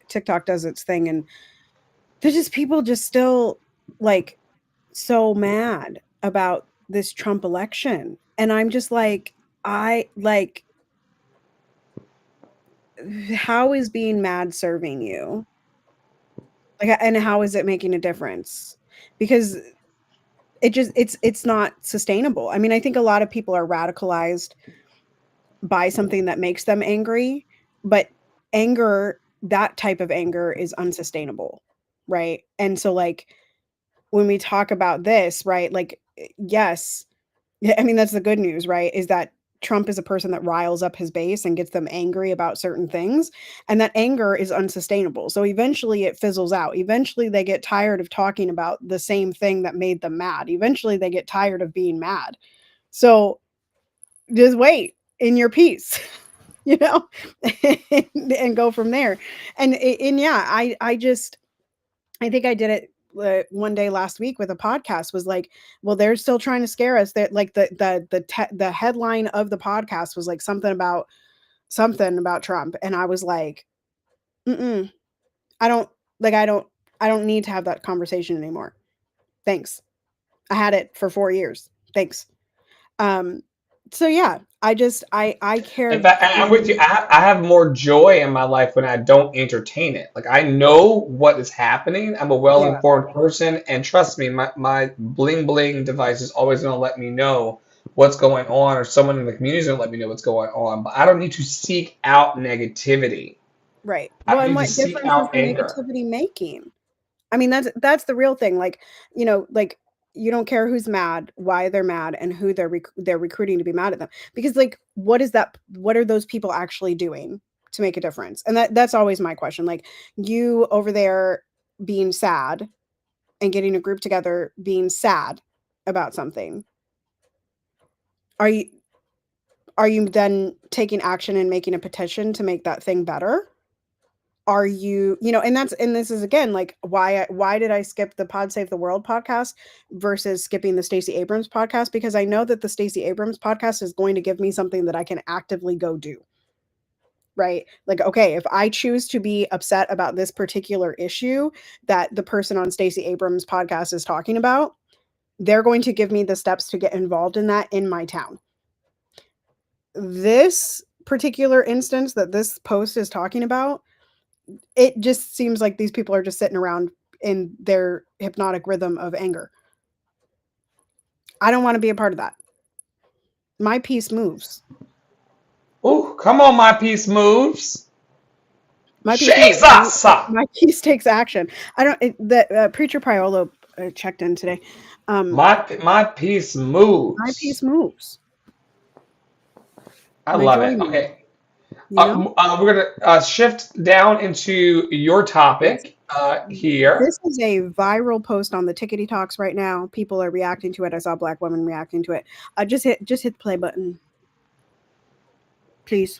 TikTok does its thing, and there's just people just still like so mad about this Trump election. And I'm just like, how is being mad serving you? Like, and how is it making a difference? Because it's not sustainable. I mean, I think a lot of people are radicalized by something that makes them angry, but anger, that type of anger is unsustainable, right? And so like when we talk about this, right, like yes, I mean that's the good news, right? Is that Trump is a person that riles up his base and gets them angry about certain things, and that anger is unsustainable. So eventually it fizzles out. Eventually they get tired of talking about the same thing that made them mad. Eventually they get tired of being mad. So just wait in your peace. You know, and go from there. And yeah, I think I did it one day last week with a podcast. Was like, well, they're still trying to scare us. That like the headline of the podcast was like something about Trump, and I was like, mm-mm, I don't like I don't need to have that conversation anymore. Thanks. I had it for 4 years. Thanks. So yeah, I In care. fact, I'm with you. I have more joy in my life when I don't entertain it. Like I know what is happening. I'm a Yeah, well-informed person, and trust me, my bling bling device is always going to let me know what's going on, or someone in the community is going to let me know what's going on. But I don't need to seek out negativity. right. I Well, don't and need to what seek difference is out the anger. negativity making? I mean, that's the real thing. Like, like you don't care who's mad, why they're mad, and who they're recruiting to be mad at them. Because like, what is that? What are those people actually doing to make a difference? And that's always my question. Like, you over there being sad and getting a group together being sad about something. Are you then taking action and making a petition to make that thing better? Are you, and this is again like why did I skip the Pod Save the World podcast versus skipping the Stacey Abrams podcast? Because I know that the Stacey Abrams podcast is going to give me something that I can actively go do. Right? Like, okay, if I choose to be upset about this particular issue that the person on Stacey Abrams podcast is talking about, they're going to give me the steps to get involved in that in my town. This particular instance that this post is talking about, it just seems like these people are just sitting around in their hypnotic rhythm of anger. I don't want to be a part of that. My piece moves. Oh, come on, my piece moves. My piece moves. Jesus! My piece takes action. I don't. The preacher Priolo checked in today. My piece My moves. piece moves. I My love joy it. moves. Okay. We're gonna shift down into your Yes. topic here. This is a viral post on the Tickety Talks right now. People are reacting to it. I saw Black women reacting to it. Just hit the play button, please.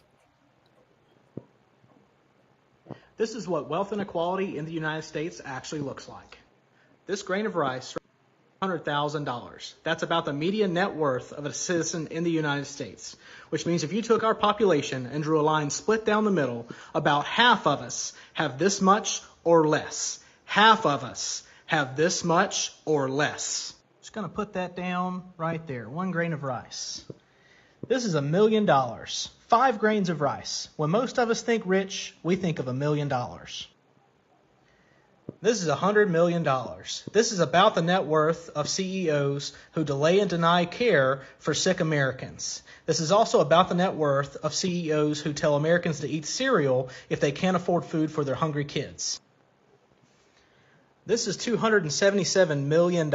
This is what wealth inequality in the United States actually looks like. This grain of rice, $100,000. That's about the median net worth of a citizen in the United States, which means if you took our population and drew a line split down the middle, about half of us have this much or less. Half of us have this much or less. Just going to put that down right there. 1 grain of rice. This is $1 million. 5 grains of rice. When most of us think rich, we think of $1 million. This is $100 million. This is about the net worth of CEOs who delay and deny care for sick Americans. This is also about the net worth of CEOs who tell Americans to eat cereal if they can't afford food for their hungry kids. This is $277 million.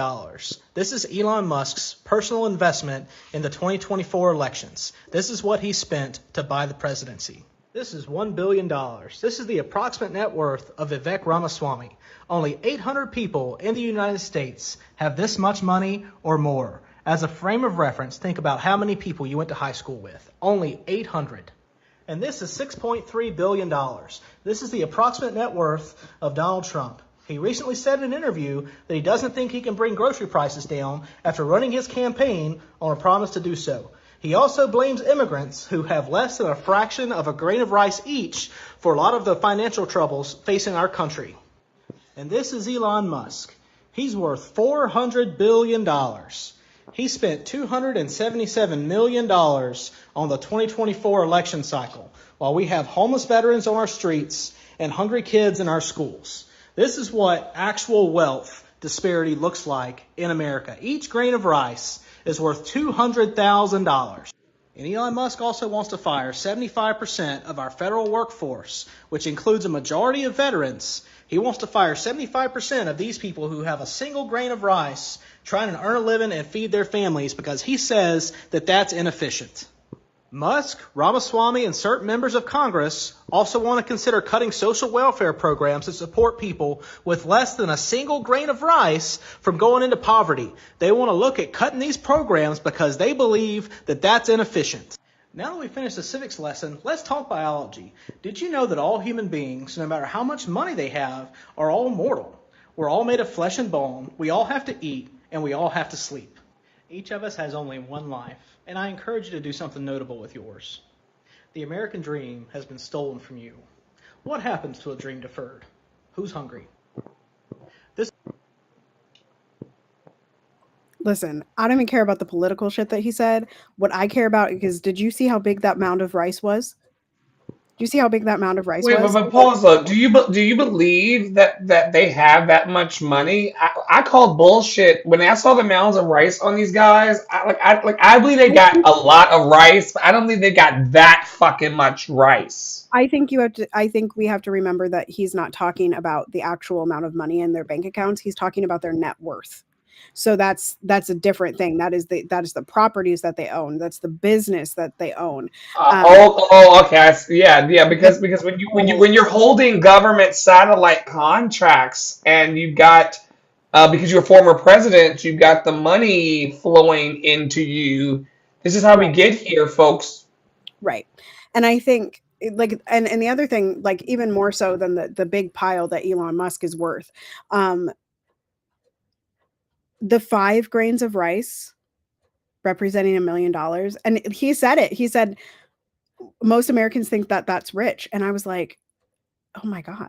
This is Elon Musk's personal investment in the 2024 elections. This is what he spent to buy the presidency. This is $1 billion. This is the approximate net worth of Vivek Ramaswamy. Only 800 people in the United States have this much money or more. As a frame of reference, think about how many people you went to high school with. Only 800. And this is $6.3 billion. This is the approximate net worth of Donald Trump. He recently said in an interview that he doesn't think he can bring grocery prices down after running his campaign on a promise to do so. He also blames immigrants who have less than a fraction of a grain of rice each for a lot of the financial troubles facing our country. And this is Elon Musk. He's worth $400 billion. He spent $277 million on the 2024 election cycle, while we have homeless veterans on our streets and hungry kids in our schools. This is what actual wealth disparity looks like in America. Each grain of rice is worth $200,000. And Elon Musk also wants to fire 75% of our federal workforce, which includes a majority of veterans. He wants to fire 75% of these people who have a single grain of rice trying to earn a living and feed their families because he says that that's inefficient. Musk, Ramaswamy, and certain members of Congress also want to consider cutting social welfare programs that support people with less than a single grain of rice from going into poverty. They want to look at cutting these programs because they believe that that's inefficient. Now that we've finished the civics lesson, let's talk biology. Did you know that all human beings, no matter how much money they have, are all mortal? We're all made of flesh and bone, we all have to eat, and we all have to sleep. Each of us has only one life, and I encourage you to do something notable with yours. The American dream has been stolen from you. What happens to a dream deferred? Who's hungry? Listen, I don't even care about the political shit that he said. What I care about is, did you see how big that mound of rice was? Do you see how big that mound of rice Wait, was? but Paul's, do you believe that they have that much money? I called bullshit when I saw the mounds of rice on these guys. I believe they got a lot of rice, but I don't believe they got that fucking much rice. I think we have to remember that he's not talking about the actual amount of money in their bank accounts. He's talking about their net worth. So that's a different thing. That is the properties that they own. That's the business that they own. Okay. Yeah. Because when you're holding government satellite contracts and you've got because you're a former president, you've got the money flowing into you. This is how we get here, folks. Right. And I think and the other thing, like even more so than the big pile that Elon Musk is worth, the 5 grains of rice representing $1 million. And he said it. He said, most Americans think that that's rich. And I was like, oh my God.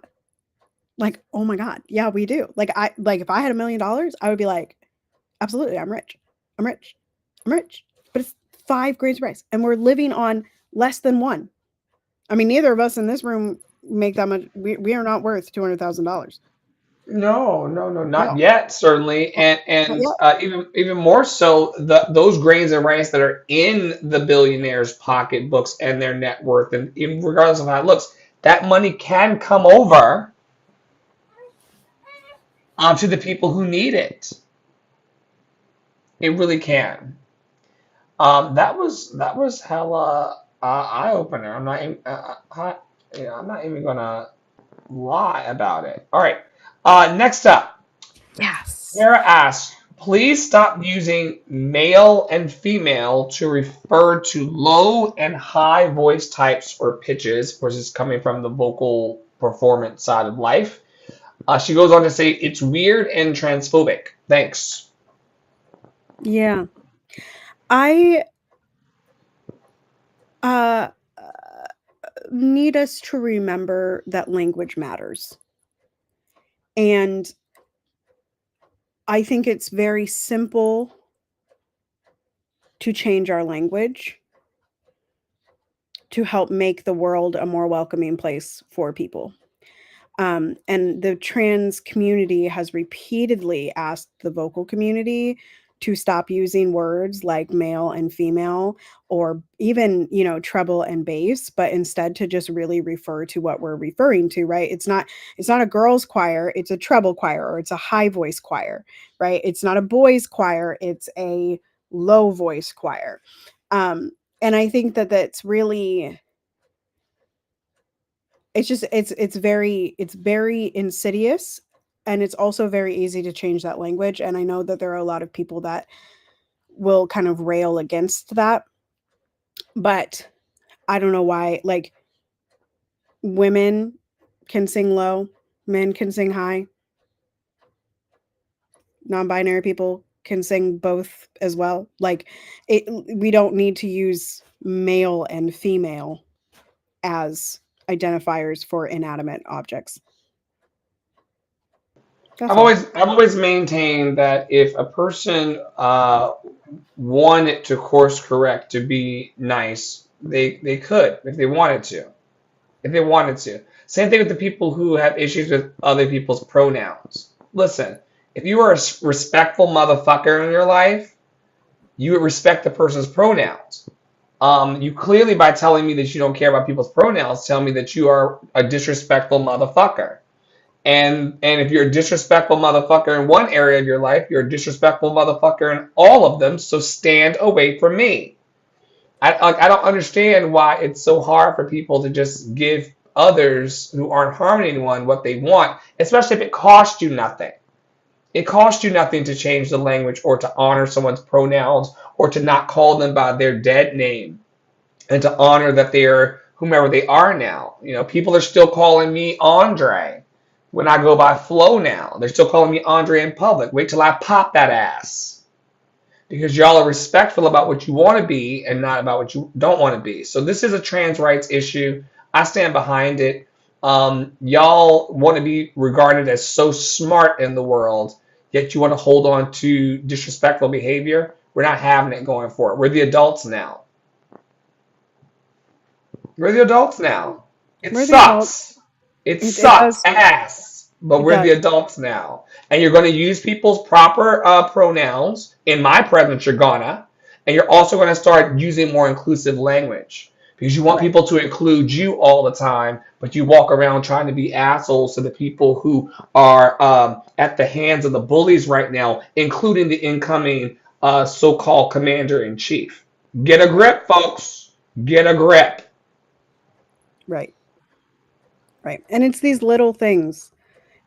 Like, oh my God. Yeah, we do. Like, if I had $1 million, I would be like, absolutely. I'm rich. I'm rich. I'm rich. But it's 5 grains of rice. And we're living on less than 1. I mean, neither of us in this room make that much. We are not worth $200,000. No, not No, yet, certainly, and not and yet. even more so, those grains of rice that are in the billionaires' pocketbooks and their net worth, and even regardless of how it looks, that money can come over to the people who need it. It really can. That was hella eye opener. I'm not even gonna lie about it. All right, next up. Yes. Sarah asks, please stop using male and female to refer to low and high voice types or pitches, which is coming from the vocal performance side of life. She goes on to say, it's weird and transphobic. Thanks. Yeah. I uh need us to remember that language matters. And I think it's very simple to change our language to help make the world a more welcoming place for people. And the trans community has repeatedly asked the vocal community to stop using words like male and female, or even, treble and bass, but instead to just really refer to what we're referring to, right? It's not a girls choir, it's a treble choir, or it's a high voice choir, right? It's not a boys choir, it's a low voice choir. And I think that that's really, it's very insidious, and it's also very easy to change that language. And I know that there are a lot of people that will kind of rail against that, but I don't know why. Like, women can sing low, men can sing high, non-binary people can sing both as well. Like, we don't need to use male and female as identifiers for inanimate objects. That's I've all. always maintained that if a person wanted to course correct to be nice, they could if they wanted to. If they wanted to. Same thing with the people who have issues with other people's pronouns. Listen, if you are a respectful motherfucker in your life, you would respect the person's pronouns. You clearly, by telling me that you don't care about people's pronouns, tell me that you are a disrespectful motherfucker. And if you're a disrespectful motherfucker in one area of your life, you're a disrespectful motherfucker in all of them. So stand away from me. I don't understand why it's so hard for people to just give others who aren't harming anyone what they want, especially if it costs you nothing. It costs you nothing to change the language or to honor someone's pronouns or to not call them by their dead name and to honor that they're whomever they are now. You know, people are still calling me Andre when I go by Flo now. They're still calling me Andre in public. Wait till I pop that ass. Because y'all are respectful about what you want to be and not about what you don't want to be. So this is a trans rights issue. I stand behind it. Y'all want to be regarded as so smart in the world, yet you want to hold on to disrespectful behavior. We're not having it going forward. We're the adults now. We're the adults now. It We're the adults. sucks. It It sucks does. ass. But It we're the does. adults now. And you're going to use people's proper pronouns. In my presence, you're gonna. And you're also going to start using more inclusive language. Because you want Right. people to include you all the time, but you walk around trying to be assholes to the people who are at the hands of the bullies right now, including the incoming so-called commander-in-chief. Get a grip, folks. Get a grip. Right. Right. And it's these little things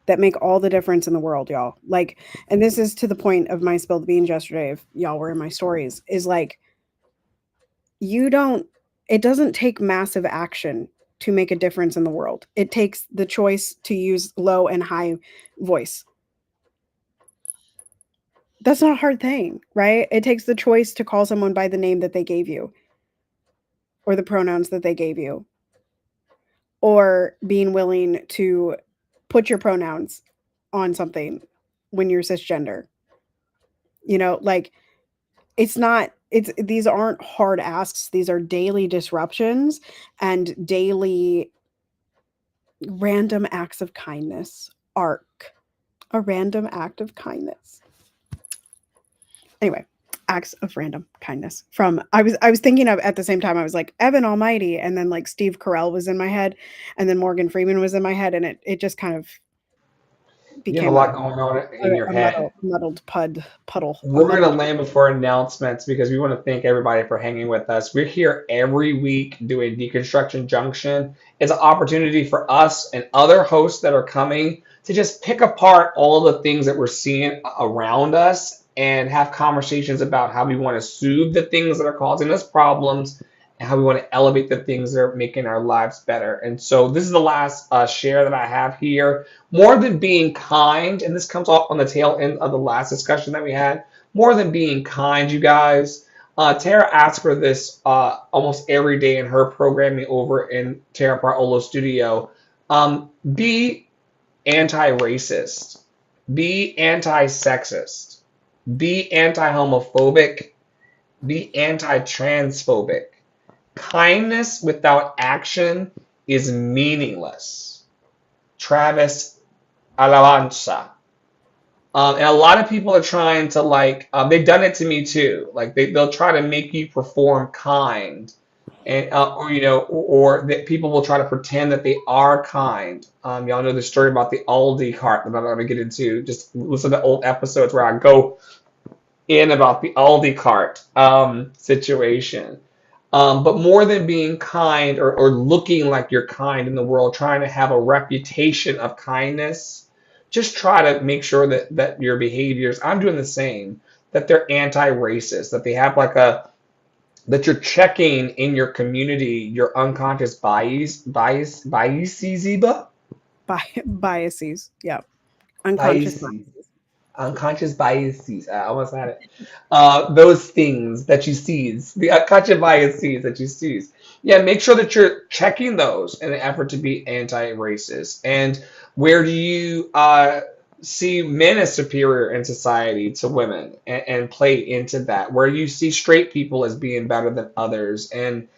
that make all the difference in the world, y'all. Like, and this is to the point of my spilled beans yesterday, if y'all were in my stories, is like, you don't, it doesn't take massive action to make a difference in the world. It takes the choice to use low and high voice. That's not a hard thing, right? It takes the choice to call someone by the name that they gave you or the pronouns that they gave you, or being willing to put your pronouns on something when you're cisgender. You know, like, it's not, it's, these aren't hard asks. These are daily disruptions and daily random acts of kindness. Arc, a random act of kindness. Anyway, acts of random kindness from, I was thinking of, at the same time I was like Evan Almighty, and then like Steve Carell was in my head, and then Morgan Freeman was in my head, and it just kind of You have a became lot going on in your head. muddled puddle. We're going to land before announcements because we want to thank everybody for hanging with us. We're here every week doing Deconstruction Junction. It's an opportunity for us and other hosts that are coming to just pick apart all the things that we're seeing around us and have conversations about how we want to soothe the things that are causing us problems and how we want to elevate the things that are making our lives better. And so this is the last share that I have here. More than being kind, and this comes off on the tail end of the last discussion that we had, more than being kind, you guys, Tara asks for this almost every day in her programming over in Tara Parolo Studio. Be anti-racist. Be anti-sexist. Be anti-homophobic. Be anti-transphobic. Kindness without action is meaningless. Travis Alabanza. And a lot of people are trying to they've done it to me too. Like they'll try to make you perform kind, and or that people will try to pretend that they are kind. Y'all know the story about the Aldi cart that I'm not going to get into. Just listen to old episodes where I go in about the Aldi cart situation. But more than being kind or looking like you're kind in the world, trying to have a reputation of kindness, just try to make sure that your behaviors, I'm doing the same, that they're anti-racist, that they have that you're checking in your community your unconscious biases, Ziba? Biases. Yeah. Unconscious Biases. Unconscious biases. I almost had it. Those things that you seize, the unconscious biases that you seize. Yeah, make sure that you're checking those in an effort to be anti-racist. And where do you see men as superior in society to women and play into that, where you see straight people as being better than others and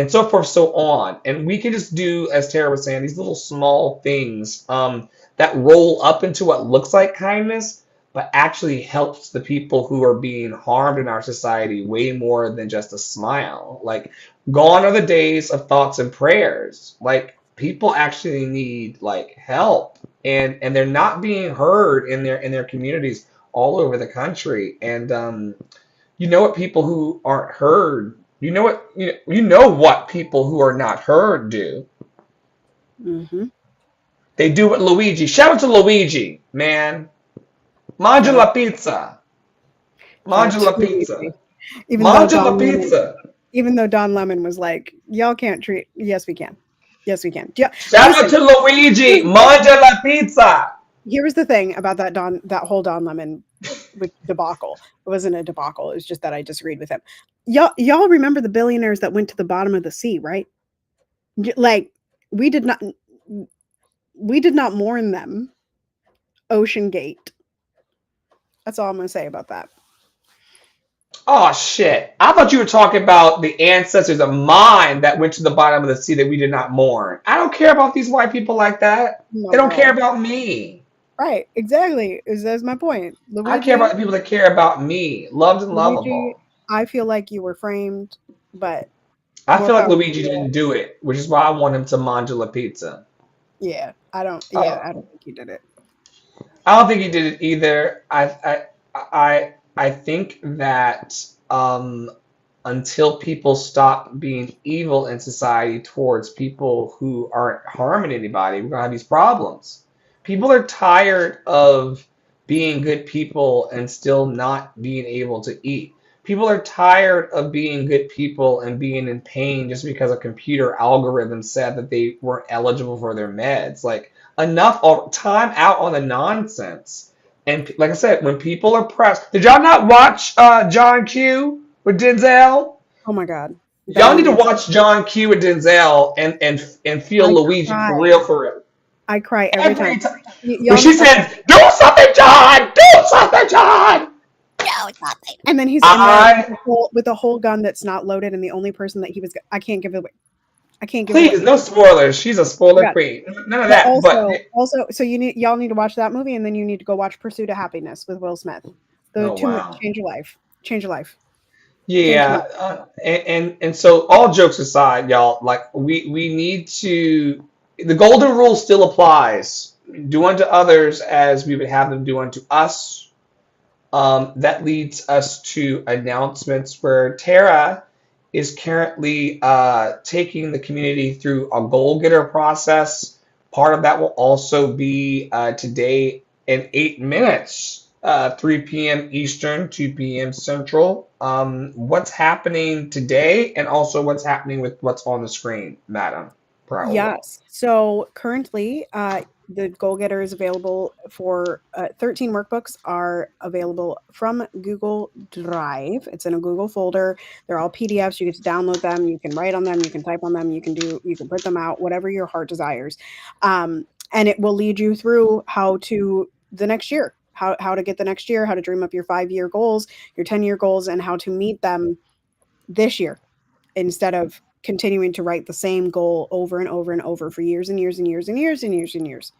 so forth, so on. And we can just do, as Tara was saying, these little small things that roll up into what looks like kindness, but actually helps the people who are being harmed in our society way more than just a smile. Like, gone are the days of thoughts and prayers. Like, people actually need like help, and they're not being heard in their communities all over the country. And you know what people who aren't heard, you know what people who are not heard do. Mm-hmm. They do what Luigi. Shout out to Luigi, man. Mangia Shout la out, pizza. shout out Mangia to la pizza. Luigi. Even though Mangia la Don Lemon, pizza. even though Don Lemon was like, "Y'all can't treat." Yes, we can. Yes, we can. Yeah. Shout out Listen. to Luigi. Here's the thing. Mangia la pizza. Here was the thing about that whole Don Lemon with debacle. It wasn't a debacle. It was just that I disagreed with him. Y'all remember the billionaires that went to the bottom of the sea, right? Like we did not we did not mourn them. Ocean Gate. That's all I'm going to say about that. Oh shit. I thought you were talking about the ancestors of mine that went to the bottom of the sea that we did not mourn. I don't care about these white people like that. No, They don't care girl. about me. Right, exactly. That's my point. I care Luigi, about the people that care about me. Loved and Luigi, lovable. I feel like you were framed, but I more feel like power to Luigi you. didn't do it, which is why I want him to Mangia pizza. Yeah, Uh, I don't think you did it. I don't think he did it either. I think that until people stop being evil in society towards people who aren't harming anybody, we're gonna have these problems. People are tired of being good people and still not being able to eat. People are tired of being good people and being in pain just because a computer algorithm said that they weren't eligible for their meds. Like, enough of time out on the nonsense. And like I said, when people are pressed, did y'all not watch John Q with Denzel? Oh my god, that Y'all need to movie is. watch John Q with Denzel and feel I Luigi for cry. real, for real. I cry every time. Every time when Y'all she need. Okay, says, "Do something, John! Do something, John!" and then he's in there I with a whole gun that's not loaded, and the only person that he was. I can't give it away. I can't give it please, away. no spoilers. She's a spoiler Yeah, queen. None of but that. But so y'all need to watch that movie, and then you need to go watch Pursuit of Happiness with Will Smith. The oh two wow. change your life, change your life, change your Yeah, life. and so all jokes aside, y'all, like we need to. The golden rule still applies. Do unto others as we would have them do unto us. That leads us to announcements where Tara is currently taking the community through a goal getter process. Part of that will also be today in 8 minutes, 3 p.m. Eastern, 2 p.m. Central. What's happening today, and also what's happening with what's on the screen, Madam Prowl. Yes. So currently, the Goal Getter is available for 13 workbooks are available from Google Drive. It's in a Google folder. They're all PDFs. You get to download them. You can write on them. You can type on them. You can print them out, whatever your heart desires. And it will lead you through how to the next year, how to get the next year, how to dream up your 5-year goals, your 10-year goals, and how to meet them this year instead of continuing to write the same goal over and over and over for years and years and years and years and years and years.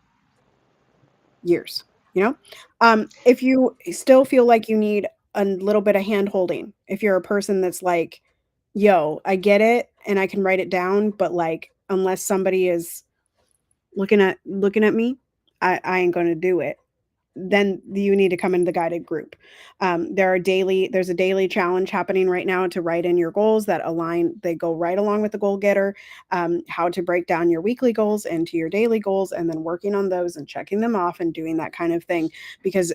You know, if you still feel like you need a little bit of hand holding, if you're a person that's like, yo, I get it and I can write it down, but like unless somebody is looking at me, I ain't gonna do it, then you need to come into the guided group. There's a daily challenge happening right now to write in your goals that align. They go right along with the goal getter. How to break down your weekly goals into your daily goals, and then working on those and checking them off and doing that kind of thing. Because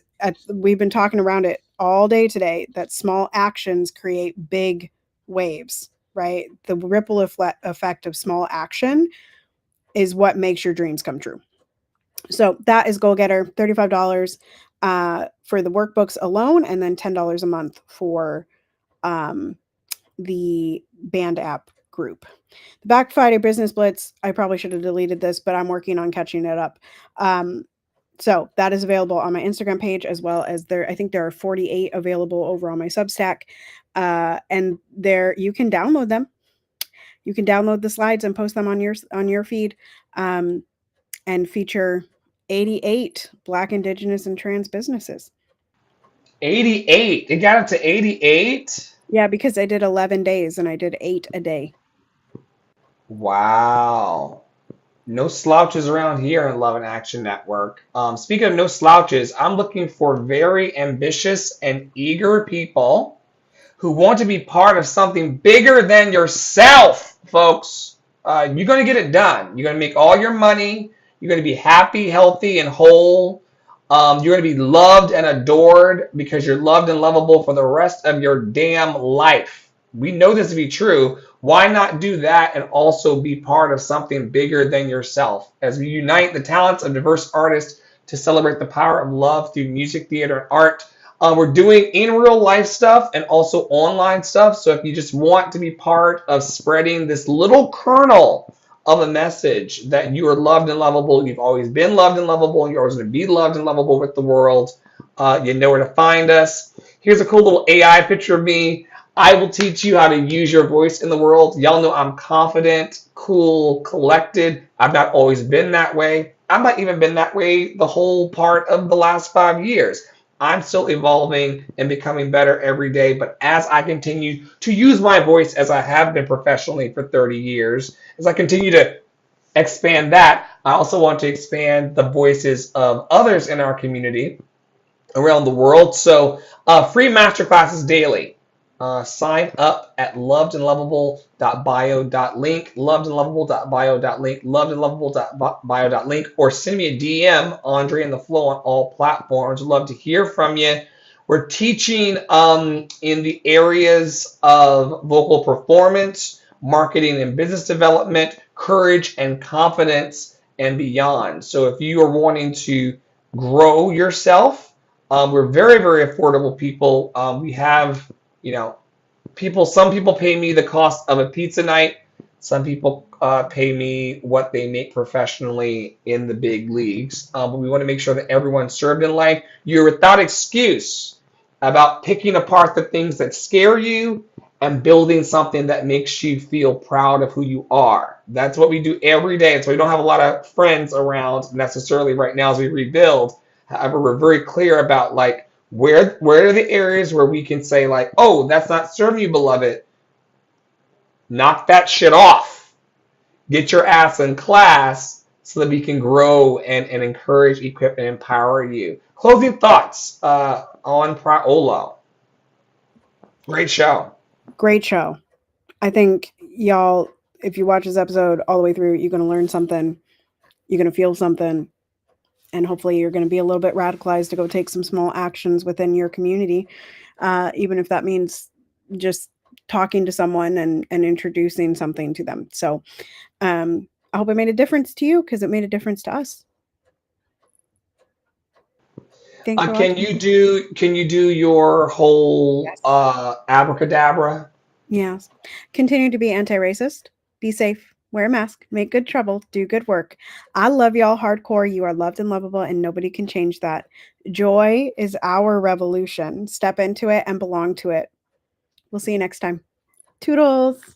we've been talking around it all day today. That small actions create big waves, right? The ripple effect of small action is what makes your dreams come true. So that is Goal Getter, $35 for the workbooks alone, and then $10 a month for the band app group. The Black Friday Business Blitz, I probably should have deleted this, but I'm working on catching it up. So that is available on my Instagram page, as well as I think there are 48 available over on my Substack. And there you can download them. You can download the slides and post them on your feed, and feature 88 Black, Indigenous, and trans businesses. 88. It got up to 88? Yeah, because I did 11 days and I did 8 a day. Wow. No slouches around here in Love and Action Network. Speaking of no slouches, I'm looking for very ambitious and eager people who want to be part of something bigger than yourself, folks. You're going to get it done. You're going to make all your money. You're going to be happy, healthy, and whole. You're going to be loved and adored because you're loved and lovable for the rest of your damn life. We know this to be true. Why not do that and also be part of something bigger than yourself? As we unite the talents of diverse artists to celebrate the power of love through music, theater, and art. We're doing in real life stuff and also online stuff. So if you just want to be part of spreading this little kernel of a message that you are loved and lovable, you've always been loved and lovable, and you're always going to be loved and lovable with the world, you know where to find us. Here's a cool little AI picture of me. I will teach you how to use your voice in the world. Y'all know I'm confident, cool, collected. I've not always been that way. I've not even been that way the whole part of the last 5 years. I'm still evolving and becoming better every day. But as I continue to use my voice as I have been professionally for 30 years, as I continue to expand that, I also want to expand the voices of others in our community around the world. So free masterclasses daily. Sign up at lovedandlovable.bio.link, lovedandlovable.bio.link, lovedandlovable.bio.link, or send me a DM, Andre and the Flow, on all platforms. Love to hear from you. We're teaching in the areas of vocal performance, marketing and business development, courage and confidence, and beyond. So if you are wanting to grow yourself, we're very, very affordable people. We have, some people pay me the cost of a pizza night. Some people pay me what they make professionally in the big leagues. But we want to make sure that everyone's served in life. You're without excuse about picking apart the things that scare you and building something that makes you feel proud of who you are. That's what we do every day. And so we don't have a lot of friends around necessarily right now as we rebuild. However, we're very clear about where are the areas where we can say oh, that's not serving you, beloved. Knock that shit off. Get your ass in class so that we can grow and encourage, equip, and empower you. Closing thoughts on Praolo. Great show. Great show. I think y'all, if you watch this episode all the way through, you're going to learn something. You're going to feel something. And hopefully you're going to be a little bit radicalized to go take some small actions within your community, even if that means just talking to someone and introducing something to them. So I hope it made a difference to you, because it made a difference to us. Thanks for Can you do your whole abracadabra? Yes. Continue to be anti-racist. Be safe. Wear a mask. Make good trouble. Do good work. I love y'all hardcore. You are loved and lovable, and nobody can change that. Joy is our revolution. Step into it and belong to it. We'll see you next time. Toodles.